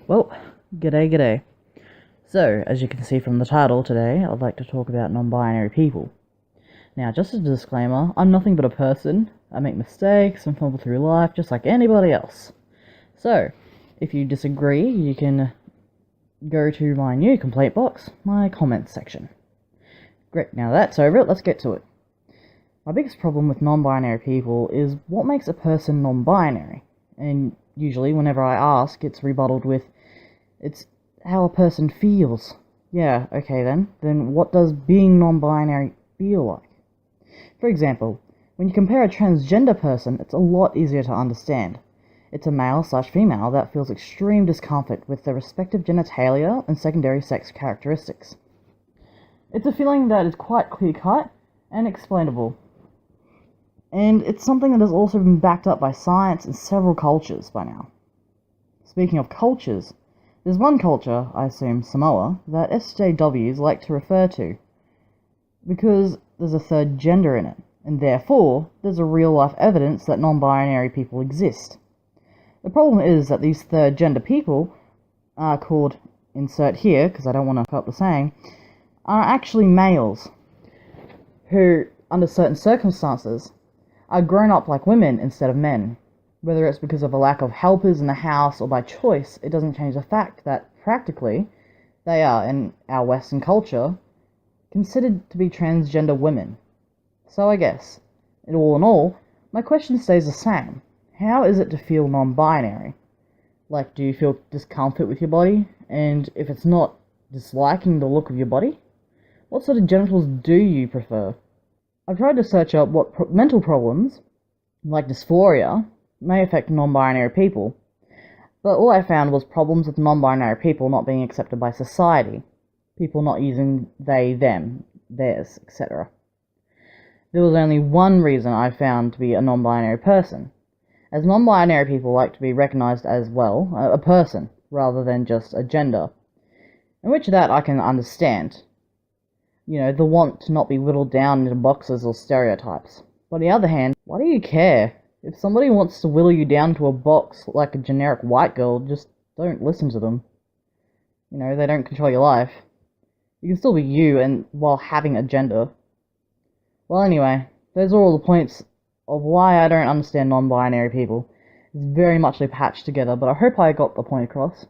Well, g'day. So, as you can see from the title today, I'd like to talk about non-binary people. Now, just as a disclaimer, I'm nothing but a person. I make mistakes and fumble through life just like anybody else. So, if you disagree, you can go to my new complaint box, my comments section. Great, now that's over it, let's get to it. My biggest problem with non-binary people is what makes a person non-binary, and usually whenever I ask, it's rebutted with, it's how a person feels. Yeah, okay then. Then what does being non-binary feel like? For example, when you compare a transgender person, it's a lot easier to understand. It's a male/female that feels extreme discomfort with their respective genitalia and secondary sex characteristics. It's a feeling that is quite clear-cut and explainable. And it's something that has also been backed up by science in several cultures by now. Speaking of cultures, there's one culture, I assume Samoa, that SJWs like to refer to, because there's a third gender in it, and therefore there's a real-life evidence that non-binary people exist. The problem is that these third gender people are called, insert here, because I don't want to cut the saying, are actually males, who, under certain circumstances, are grown up like women instead of men. Whether it's because of a lack of helpers in the house or by choice, it doesn't change the fact that, practically, they are, in our Western culture, considered to be transgender women. So I guess, in all, my question stays the same. How is it to feel non-binary? Like, do you feel discomfort with your body? And if it's not disliking the look of your body, what sort of genitals do you prefer? I've tried to search up what mental problems, like dysphoria, may affect non-binary people, but all I found was problems with non-binary people not being accepted by society, people not using they, them, theirs, etc. There was only one reason I found to be a non-binary person, as non-binary people like to be recognized as, well, a person, rather than just a gender, in which that I can understand. You know, the want to not be whittled down into boxes or stereotypes. But on the other hand, why do you care? If somebody wants to whittle you down to a box like a generic white girl, just don't listen to them. You know, they don't control your life. You can still be you, and while having a gender. Well, anyway, those are all the points of why I don't understand non-binary people. It's very muchly patched together, but I hope I got the point across.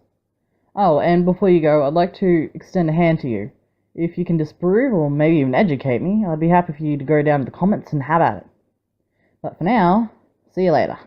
Oh, and before you go, I'd like to extend a hand to you. If you can disprove, or maybe even educate me, I'd be happy for you to go down to the comments and have at it. But for now, see you later.